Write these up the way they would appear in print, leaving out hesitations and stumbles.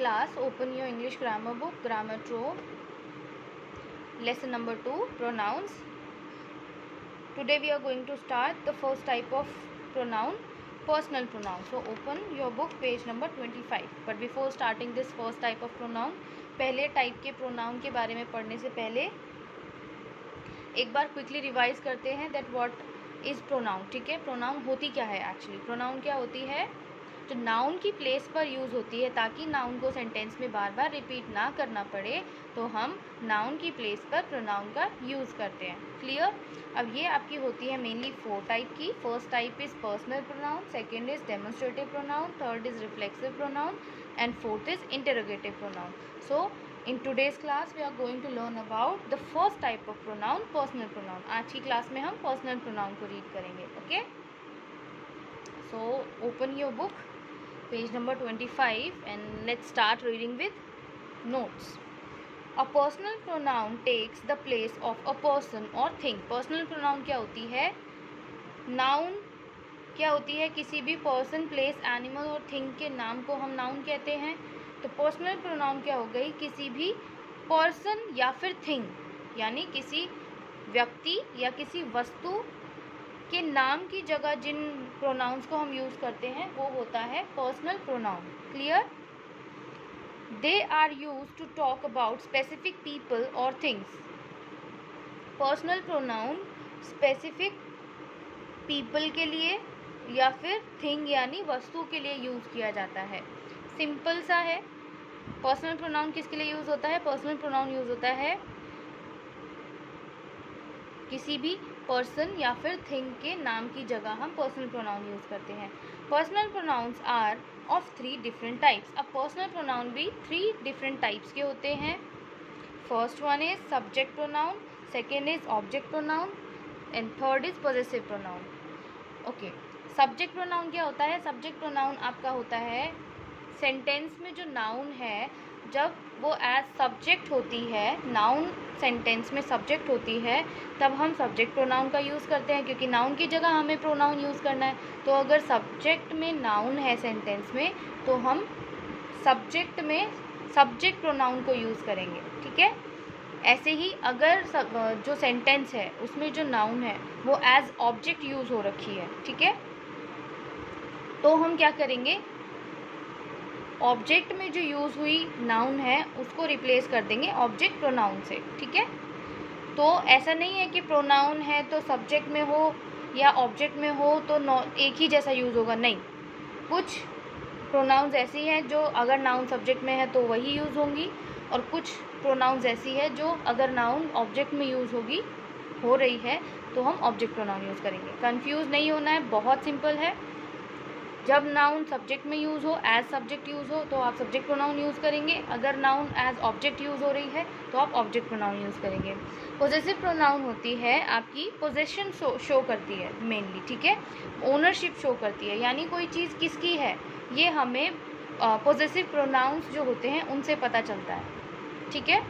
class, open your English grammar book, Grammar Trove, lesson number 2, pronouns. Today we are going to start the first type of pronoun, personal pronoun. So open your book, page number 25. But before starting this first type of pronoun, पहले type के pronoun के बारे में पढ़ने से पहले एक बार quickly revise करते हैं दैट व्हाट इज़ प्रोनाउन. ठीक है, प्रोनाउन होती क्या है एक्चुअली. प्रोनाउन क्या होती है, जो नाउन की प्लेस पर यूज़ होती है ताकि नाउन को सेंटेंस में बार बार रिपीट ना करना पड़े, तो हम नाउन की प्लेस पर प्रोनाउन का यूज़ करते हैं. क्लियर. अब ये आपकी होती है मेनली 4 टाइप की. First type is personal pronoun, second is demonstrative pronoun, third is reflexive pronoun and fourth is interrogative pronoun. So in today's class we are going to learn about the first type of pronoun, personal pronoun. आज की class में हम personal pronoun को read करेंगे. Okay, so open your book, page number 25 and let's start reading with notes. A personal pronoun takes the place of a person or thing. Personal pronoun क्या होती है, noun क्या होती है, किसी भी person, place, animal और thing के नाम को हम noun कहते हैं. तो पर्सनल प्रोनाउन क्या हो गई, किसी भी पर्सन या फिर थिंग, यानी किसी व्यक्ति या किसी वस्तु के नाम की जगह जिन प्रोनाउंस को हम यूज़ करते हैं वो होता है personal pronoun. Clear. They are used to talk about specific people और things. Personal pronoun specific people के लिए या फिर थिंग यानी वस्तु के लिए यूज़ किया जाता है. सिंपल सा है. पर्सनल प्रोनाउन किसके लिए यूज़ होता है, पर्सनल प्रोनाउन यूज़ होता है किसी भी पर्सन या फिर थिंग के नाम की जगह हम पर्सनल प्रोनाउन यूज़ करते हैं. Personal pronouns are of 3 different types. अब पर्सनल प्रोनाउन भी 3 डिफरेंट टाइप्स के होते हैं. First one is subject pronoun, second is object pronoun and third is possessive pronoun. Okay, subject pronoun क्या होता है. सब्जेक्ट प्रोनाउन आपका होता है सेंटेंस में जो नाउन है, जब वो एज सब्जेक्ट होती है, नाउन सेंटेंस में सब्जेक्ट होती है, तब हम सब्जेक्ट प्रोनाउन का यूज़ करते हैं क्योंकि नाउन की जगह हमें प्रोनाउन यूज़ करना है. तो अगर सब्जेक्ट में नाउन है सेंटेंस में तो हम सब्जेक्ट में सब्जेक्ट प्रोनाउन को यूज़ करेंगे. ठीक है. ऐसे ही अगर जो सेंटेंस है उसमें जो नाउन है वो एज ऑब्जेक्ट यूज़ हो रखी है, ठीक है, तो हम क्या करेंगे, ऑब्जेक्ट में जो यूज़ हुई नाउन है उसको रिप्लेस कर देंगे ऑब्जेक्ट प्रोनाउन से. ठीक है. तो ऐसा नहीं है कि प्रोनाउन है तो सब्जेक्ट में हो या ऑब्जेक्ट में हो तो एक ही जैसा यूज़ होगा. नहीं, कुछ प्रोनाउंस ऐसी हैं जो अगर नाउन सब्जेक्ट में है तो वही यूज़ होंगी, और कुछ प्रोनाउंस ऐसी है जो अगर नाउन ऑब्जेक्ट में यूज़ हो रही है तो हम ऑब्जेक्ट प्रोनाउन यूज़ करेंगे. कंफ्यूज नहीं होना है, बहुत सिंपल है. जब नाउन सब्जेक्ट में यूज़ हो, एज सब्जेक्ट यूज़ हो, तो आप सब्जेक्ट प्रोनाउन यूज़ करेंगे. अगर नाउन एज ऑब्जेक्ट यूज़ हो रही है तो आप ऑब्जेक्ट प्रोनाउन यूज़ करेंगे. पॉजेसिव प्रोनाउन होती है आपकी पोजेशन शो करती है मेनली. ठीक है, ओनरशिप शो करती है, यानी कोई चीज़ किसकी है ये हमें पॉजेसिव प्रोनाउंस जो होते हैं उनसे पता चलता है. ठीक है.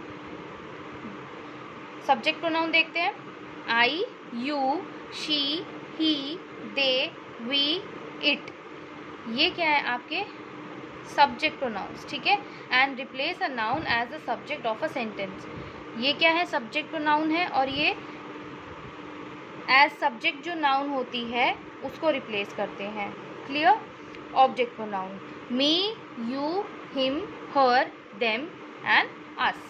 सब्जेक्ट प्रोनाउन देखते हैं. I, you, she, he, they, we, it. ये क्या है आपके सब्जेक्ट प्रोनाउंस. ठीक है. And replace a noun as a subject of a sentence. ये क्या है, सब्जेक्ट प्रोनाउन है और ये एज सब्जेक्ट जो नाउन होती है उसको रिप्लेस करते हैं. Clear. Object pronoun me, you, him, her, them and us.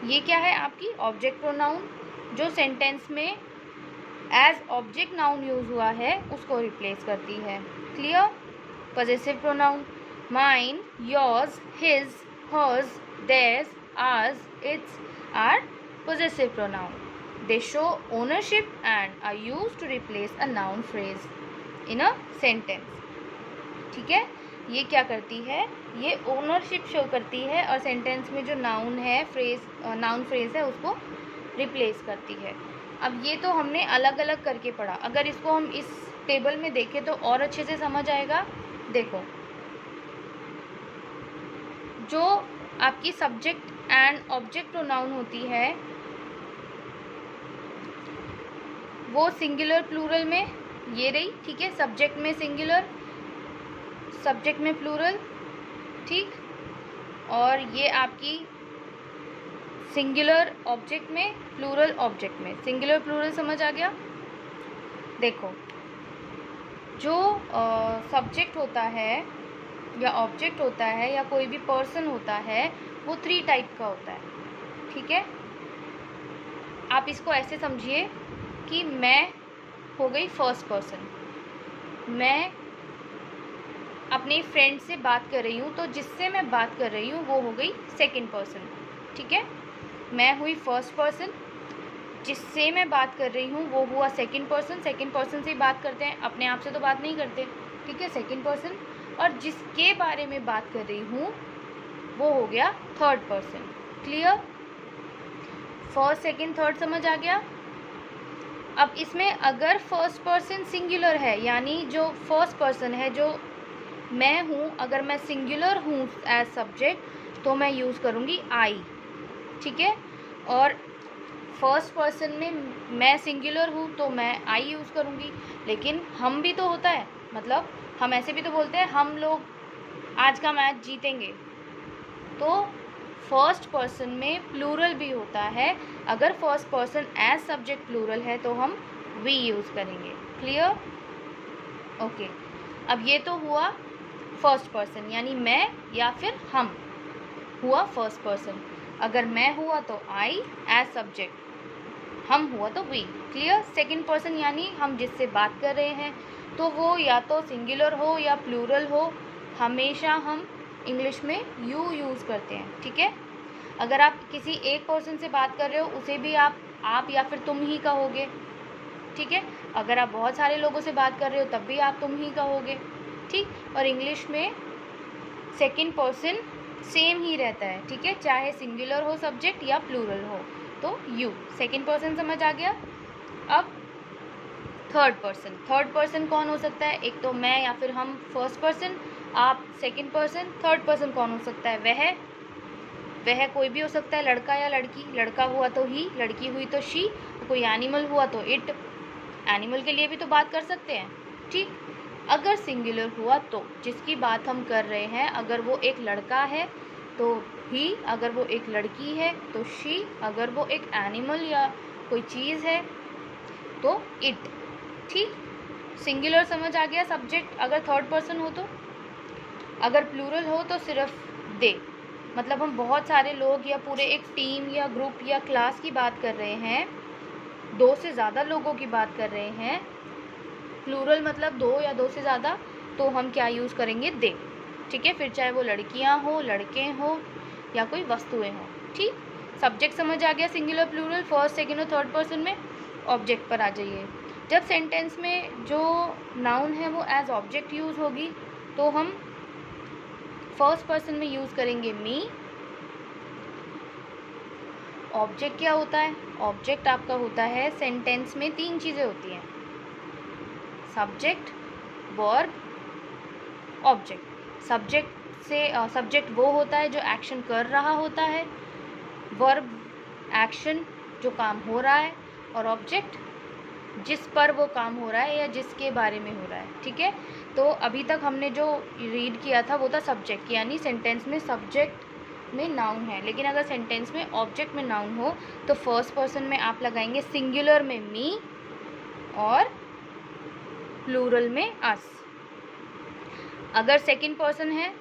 ये क्या है आपकी ऑब्जेक्ट प्रोनाउन जो सेंटेंस में एज ऑब्जेक्ट नाउन यूज़ हुआ है उसको रिप्लेस करती है. Clear. Possessive pronoun mine, yours, his, hers, theirs, ours, its are possessive pronoun. They show ownership and are used to replace a noun phrase in a sentence. ठीक है. ये क्या करती है, ये ओनरशिप शो करती है और सेंटेंस में जो नाउन है, नाउन फ्रेज है उसको रिप्लेस करती है. अब ये तो हमने अलग अलग करके पढ़ा. अगर इसको हम इस टेबल में देखें तो और अच्छे से समझ आएगा. देखो, जो आपकी सब्जेक्ट एंड ऑब्जेक्ट प्रोनाउन होती है वो सिंगुलर प्लूरल में ये रही. ठीक है. सब्जेक्ट में सिंगुलर, सब्जेक्ट में प्लूरल. ठीक. और ये आपकी सिंगुलर ऑब्जेक्ट में, प्लूरल ऑब्जेक्ट में। सिंगुलर प्लूरल समझ आ गया? देखो, जो सब्जेक्ट होता है या ऑब्जेक्ट होता है या कोई भी पर्सन होता है, वो 3 टाइप का होता है, ठीक है। आप इसको ऐसे समझिए कि मैं हो गई फर्स्ट पर्सन, मैं अपने फ्रेंड से बात कर रही हूँ, तो जिससे मैं बात कर रही हूँ वो हो गई सेकंड पर्सन, ठीक है। मैं हुई फर्स्ट पर्सन, जिससे मैं बात कर रही हूँ वो हुआ सेकंड पर्सन। सेकंड पर्सन से ही बात करते हैं, अपने आप से तो बात नहीं करते, ठीक है, सेकंड पर्सन। और जिसके बारे में बात कर रही हूँ वो हो गया third person. Clear? First, second, third समझ आ गया? अब इसमें अगर फर्स्ट पर्सन सिंगुलर है, यानी जो फर्स्ट पर्सन है, जो मैं हूँ, अगर मैं सिंगुलर हूँ एज सब्जेक्ट, तो मैं यूज़ करूँगी आई, ठीक है। और फर्स्ट पर्सन में मैं सिंगुलर हूँ तो मैं आई यूज़ करूँगी। लेकिन हम भी तो होता है, मतलब हम ऐसे भी तो बोलते हैं हम लोग आज का मैच जीतेंगे, तो फर्स्ट पर्सन में प्लूरल भी होता है। अगर first person as subject plural है तो हम वी यूज़ करेंगे। क्लियर? ओके। अब ये तो हुआ फर्स्ट पर्सन, यानी मैं या फिर हम हुआ फर्स्ट पर्सन। अगर मैं हुआ तो आई एज सब्जेक्ट, हम हुआ तो वी। क्लियर? सेकंड पर्सन यानी हम जिससे बात कर रहे हैं, तो वो या तो सिंगुलर हो या प्लूरल हो, हमेशा हम इंग्लिश में यू यूज़ करते हैं, ठीक है। अगर आप किसी एक पर्सन से बात कर रहे हो, उसे भी आप या फिर तुम ही कहोगे, ठीक है। अगर आप बहुत सारे लोगों से बात कर रहे हो तब भी आप तुम ही कहोगे, ठीक। और इंग्लिश में सेकंड पर्सन सेम ही रहता है, ठीक है, चाहे सिंगुलर हो सब्जेक्ट या प्लूरल हो, तो यू सेकंड पर्सन समझ आ गया। अब थर्ड पर्सन, थर्ड पर्सन कौन हो सकता है? एक तो मैं या फिर हम फर्स्ट पर्सन, आप सेकंड पर्सन। थर्ड पर्सन कौन हो सकता है? वह कोई भी हो सकता है, लड़का या लड़की। लड़का हुआ तो ही, लड़की हुई तो शी, कोई एनिमल हुआ तो इट। एनिमल के लिए भी तो बात कर सकते हैं, ठीक। अगर सिंगुलर हुआ तो जिसकी बात हम कर रहे हैं, अगर वो एक लड़का है तो ही, अगर वो एक लड़की है तो शी, अगर वो एक एनिमल या कोई चीज़ है तो इट, ठीक। सिंगुलर समझ आ गया सब्जेक्ट अगर थर्ड पर्सन हो तो। अगर प्लूरल हो तो सिर्फ दे, मतलब हम बहुत सारे लोग या पूरे एक टीम या ग्रुप या क्लास की बात कर रहे हैं, 2 से ज़्यादा लोगों की बात कर रहे हैं, प्लूरल मतलब 2 या 2 से ज़्यादा, तो हम क्या यूज़ करेंगे? दे, ठीक है। फिर चाहे वो लड़कियां हो, लड़के हो या कोई वस्तुएं हों, ठीक। सब्जेक्ट समझ आ गया सिंगुलर प्लूरल फर्स्ट, सेकंड और थर्ड पर्सन में। ऑब्जेक्ट पर आ जाइए। जब सेंटेंस में जो नाउन है वो एज ऑब्जेक्ट यूज़ होगी, तो हम फर्स्ट पर्सन में यूज़ करेंगे मी। ऑब्जेक्ट क्या होता है? ऑब्जेक्ट आपका होता है, सेंटेंस में 3 चीज़ें होती हैं, सब्जेक्ट, वर्ब, ऑब्जेक्ट। सब्जेक्ट वो होता है जो एक्शन कर रहा होता है, वर्ब एक्शन जो काम हो रहा है, और ऑब्जेक्ट जिस पर वो काम हो रहा है या जिसके बारे में हो रहा है, ठीक है। तो अभी तक हमने जो रीड किया था वो था सब्जेक्ट, यानी सेंटेंस में सब्जेक्ट में नाउन है। लेकिन अगर सेंटेंस में ऑब्जेक्ट में नाउन हो तो फर्स्ट पर्सन में आप लगाएंगे सिंगुलर में मी और प्लूरल में अस। अगर सेकंड पर्सन है,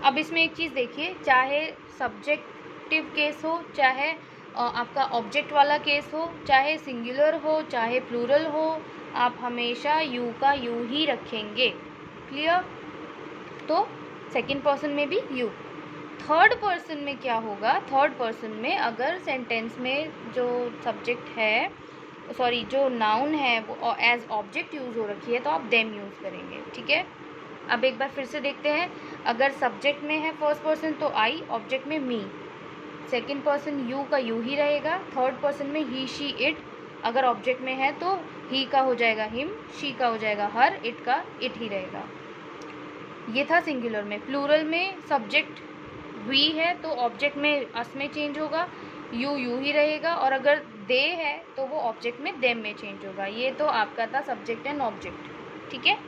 अब इसमें एक चीज़ देखिए, चाहे सब्जेक्टिव केस हो, चाहे आपका ऑब्जेक्ट वाला केस हो, चाहे सिंगुलर हो चाहे प्लूरल हो, आप हमेशा यू का यू ही रखेंगे। क्लियर? तो सेकंड पर्सन में भी यू। थर्ड पर्सन में क्या होगा? थर्ड पर्सन में अगर सेंटेंस में जो सब्जेक्ट है, सॉरी जो नाउन है वो एज ऑब्जेक्ट यूज़ हो रखी है, तो आप देम यूज़ करेंगे, ठीक है। अब एक बार फिर से देखते हैं। अगर सब्जेक्ट में है फर्स्ट पर्सन तो आई, ऑब्जेक्ट में मी, सेकंड पर्सन यू का यू ही रहेगा, थर्ड पर्सन में ही शी इट, अगर ऑब्जेक्ट में है तो ही का हो जाएगा हिम, शी का हो जाएगा हर, इट का इट ही रहेगा। ये था सिंगुलर में। प्लूरल में सब्जेक्ट वी है तो ऑब्जेक्ट में अस में चेंज होगा, यू यू ही रहेगा, और अगर दे है तो वो ऑब्जेक्ट में देम में चेंज होगा। ये तो आपका था सब्जेक्ट एंड ऑब्जेक्ट, ठीक है।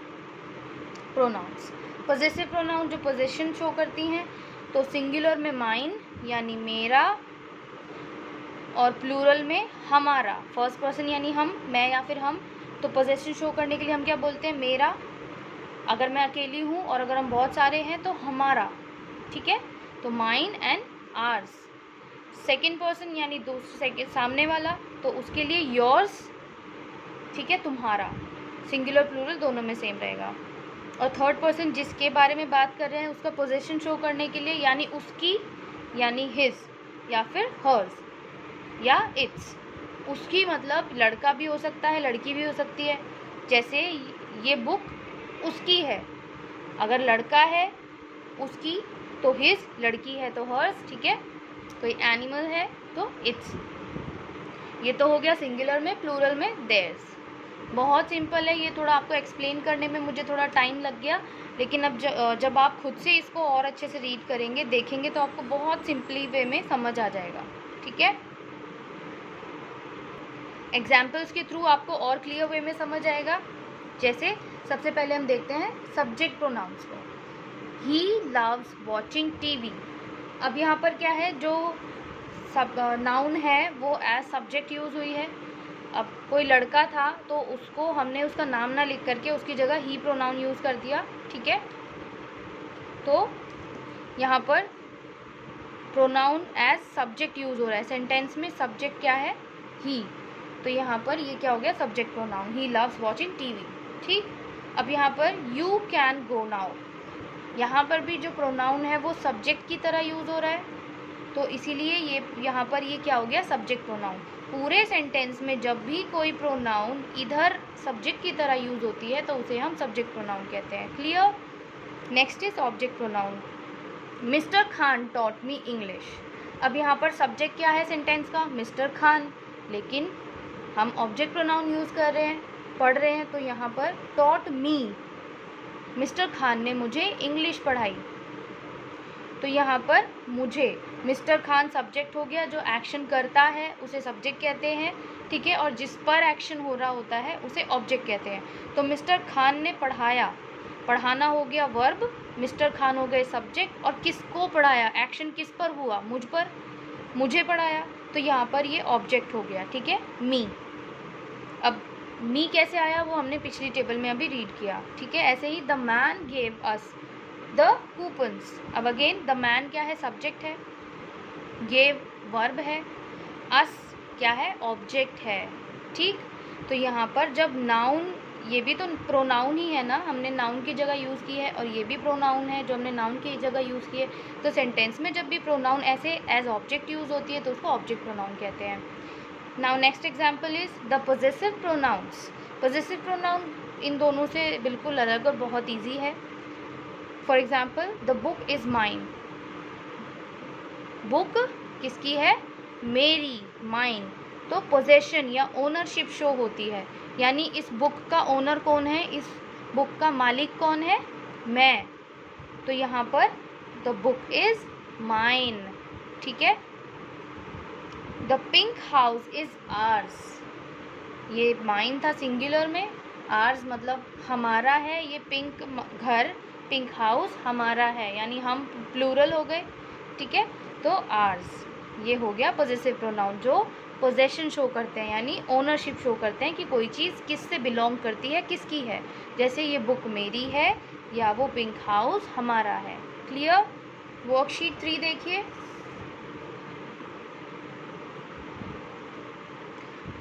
प्रोनाउंस, पॉजेसिव प्रोनाउन जो पोजीशन शो करती हैं, तो सिंगुलर में माइन यानी मेरा और प्लूरल में हमारा, फर्स्ट पर्सन यानी हम, मैं या फिर हम। तो पोजेशन शो करने के लिए हम क्या बोलते हैं, मेरा अगर मैं अकेली हूँ, और अगर हम बहुत सारे हैं तो हमारा, ठीक है। तो mine and ours. Second person यानी दूसरे सामने वाला, तो उसके लिए योर्स, ठीक है, तुम्हारा। सिंगुलर प्लूरल दोनों में सेम रहेगा। और थर्ड पर्सन जिसके बारे में बात कर रहे हैं उसका पोजेशन शो करने के लिए यानी उसकी यानी हिज या फिर हर्स या इट्स। उसकी मतलब लड़का भी हो सकता है, लड़की भी हो सकती है। जैसे ये बुक उसकी है, अगर लड़का है उसकी तो हिज, लड़की है तो हर्स, ठीक है। कोई एनिमल है तो इट्स। ये तो हो गया सिंगुलर में। प्लूरल में देयर्स। बहुत सिंपल है ये, थोड़ा आपको एक्सप्लेन करने में मुझे थोड़ा टाइम लग गया, लेकिन अब जब आप खुद से इसको और अच्छे से रीड करेंगे, देखेंगे, तो आपको बहुत सिंपली वे में समझ आ जाएगा, ठीक है। एग्जाम्पल्स के थ्रू आपको और क्लियर वे में समझ आएगा। जैसे सबसे पहले हम देखते हैं सब्जेक्ट प्रोनाउंस को। He loves watching TV. अब यहाँ पर क्या है, जो सब नाउन है वो एज सब्जेक्ट यूज़ हुई है। अब कोई लड़का था तो उसको हमने उसका नाम ना लिख करके उसकी जगह ही प्रोनाउन यूज़ कर दिया, ठीक है। तो यहाँ पर प्रोनाउन एज सब्जेक्ट यूज़ हो रहा है। सेंटेंस में सब्जेक्ट क्या है, ही। तो यहाँ पर ये क्या हो गया, subject pronoun. He loves watching TV, ठीक। अब यहाँ पर यू कैन गो नाउ। यहाँ पर भी जो प्रोनाउन है वो सब्जेक्ट की तरह यूज़ हो रहा है, तो इसीलिए ये यहाँ पर ये क्या हो गया, सब्जेक्ट प्रोनाउन। पूरे सेंटेंस में जब भी कोई प्रोनाउन इधर सब्जेक्ट की तरह यूज़ होती है तो उसे हम सब्जेक्ट प्रोनाउन कहते हैं। Clear. Next is object pronoun. Mister Khan taught me English. अब यहाँ पर सब्जेक्ट क्या है सेंटेंस का, मिस्टर खान, लेकिन हम ऑब्जेक्ट प्रोनाउन यूज़ कर रहे हैं, पढ़ रहे हैं, तो यहाँ पर टॉट मी, मिस्टर खान ने मुझे इंग्लिश पढ़ाई। तो यहाँ पर मुझे, मिस्टर खान सब्जेक्ट हो गया, जो एक्शन करता है उसे सब्जेक्ट कहते हैं, ठीक है। और जिस पर एक्शन हो रहा होता है उसे ऑब्जेक्ट कहते हैं। तो मिस्टर खान ने पढ़ाया, पढ़ाना हो गया वर्ब, मिस्टर खान हो गए सब्जेक्ट, और किसको पढ़ाया, एक्शन किस पर हुआ, मुझ पर, मुझे पढ़ाया, तो यहाँ पर ये ऑब्जेक्ट हो गया, ठीक है, मी। अब मी कैसे आया वो हमने पिछली टेबल में अभी रीड किया, ठीक है। ऐसे ही the man gave us the coupons. अब अगेन द मैन क्या है, सब्जेक्ट है, गेव वर्ब है, अस क्या है, ऑब्जेक्ट है, ठीक। तो यहाँ पर जब नाउन, ये भी तो प्रोनाउन ही है ना, हमने नाउन की जगह यूज़ की है, और ये भी प्रोनाउन है जो हमने नाउन की जगह यूज़ की है। तो सेंटेंस में जब भी प्रोनाउन ऐसे एज ऑब्जेक्ट यूज़ होती है तो उसको ऑब्जेक्ट प्रोनाउन कहते हैं। Now next example is the possessive pronouns. Possessive pronoun इन दोनों से बिल्कुल अलग और बहुत ईजी है। For example the book is mine. Book किसकी है, मेरी, माइन। तो पोजेशन या ओनरशिप शो होती है, यानी इस बुक का ओनर कौन है, इस बुक का मालिक कौन है, मैं। तो यहाँ पर द बुक इज़ माइन, ठीक है। The pink house is ours. ये माइन था सिंगुलर में, आर्स मतलब हमारा है। ये पिंक घर, पिंक हाउस हमारा है, यानी हम प्लूरल हो गए, ठीक है। तो आर्स ये हो गया पोजेसिव प्रोनाउन, जो पोजेशन शो करते हैं, यानी ओनरशिप शो करते हैं कि कोई चीज़ किससे बिलोंग करती है, किसकी है। जैसे ये बुक मेरी है या वो पिंक हाउस हमारा है। क्लियर। वर्कशीट 3 देखिए।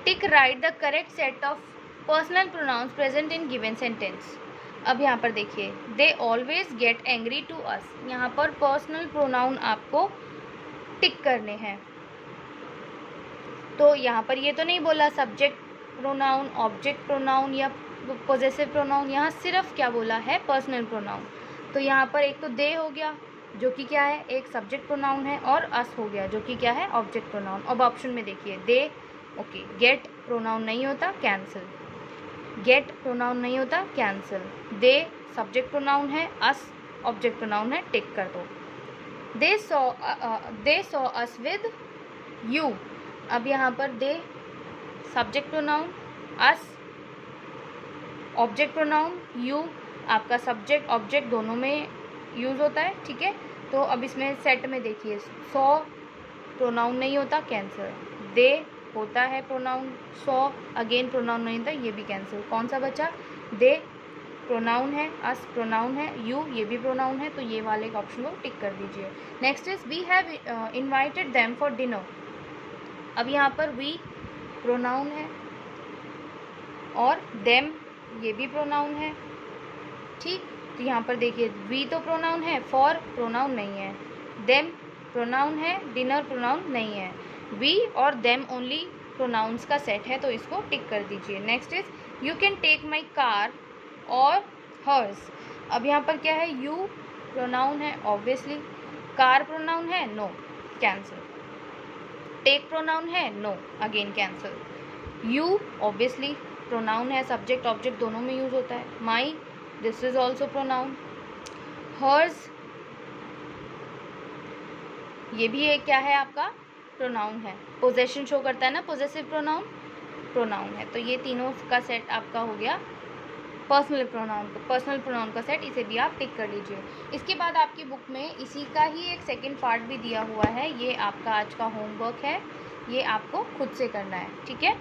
Tick right the correct set of personal pronouns present in given sentence. अब यहाँ पर देखिए, they always get angry to us. यहाँ पर पर्सनल प्रोनाउन आपको टिक करने हैं। तो यहाँ पर ये तो नहीं बोला सब्जेक्ट प्रोनाउन, ऑब्जेक्ट प्रोनाउन या पोजेसिव प्रोनाउन, यहाँ सिर्फ क्या बोला है, पर्सनल प्रोनाउन। तो यहाँ पर एक तो दे हो गया जो कि क्या है, एक सब्जेक्ट प्रोनाउन है, और अस हो गया जो कि क्या है, ऑब्जेक्ट प्रोनाउन। अब ऑप्शन में देखिए, दे, ओके, गेट प्रोनाउन नहीं होता, कैंसिल। गेट प्रोनाउन नहीं होता, कैंसिल। दे सब्जेक्ट प्रोनाउन है, अस ऑब्जेक्ट प्रोनाउन है, टिक कर दो। They saw us with you. अब यहाँ पर they subject pronoun, us object pronoun, you आपका सब्जेक्ट ऑब्जेक्ट दोनों में यूज़ होता है, ठीक है। तो अब इसमें सेट में देखिए, सौ प्रोनाउन नहीं होता, कैंसिल। दे होता है प्रोनाउन, सौ अगेन प्रोनाउन नहीं होता, ये भी कैंसिल। कौन सा बचा? दे प्रोनाउन है, अस प्रोनाउन है, यू ये भी प्रोनाउन है, तो ये वाले ऑप्शन को टिक कर दीजिए। Next is we have invited them for dinner. अब यहाँ पर वी प्रोनाउन है और देम ये भी प्रोनाउन है, ठीक। तो यहाँ पर देखिए वी तो प्रोनाउन है, फॉर प्रोनाउन नहीं है, देम प्रोनाउन है, डिनर प्रोनाउन नहीं है, वी और देम ओनली प्रोनाउंस का सेट है, तो इसको टिक कर दीजिए। Next is you can take my car और हर्स। अब यहाँ पर क्या है? यू प्रोनाउन है ऑब्वियसली, कार प्रोनाउन है, नो, कैंसिल। टेक प्रोनाउन है, no, again cancel. You obviously pronoun है, सब्जेक्ट ऑब्जेक्ट दोनों में यूज होता है। My this is also pronoun. Hers ये भी एक क्या है आपका? प्रोनाउन है। पोजेशन शो करता है ना, पोजेसिव प्रोनाउन, प्रोनाउन है। तो ये तीनों का सेट आपका हो गया पर्सनल प्रोनाउन का सेट, इसे भी आप टिक कर लीजिए। इसके बाद आपकी बुक में इसी का ही एक सेकंड पार्ट भी दिया हुआ है, ये आपका आज का होमवर्क है, ये आपको खुद से करना है, ठीक है।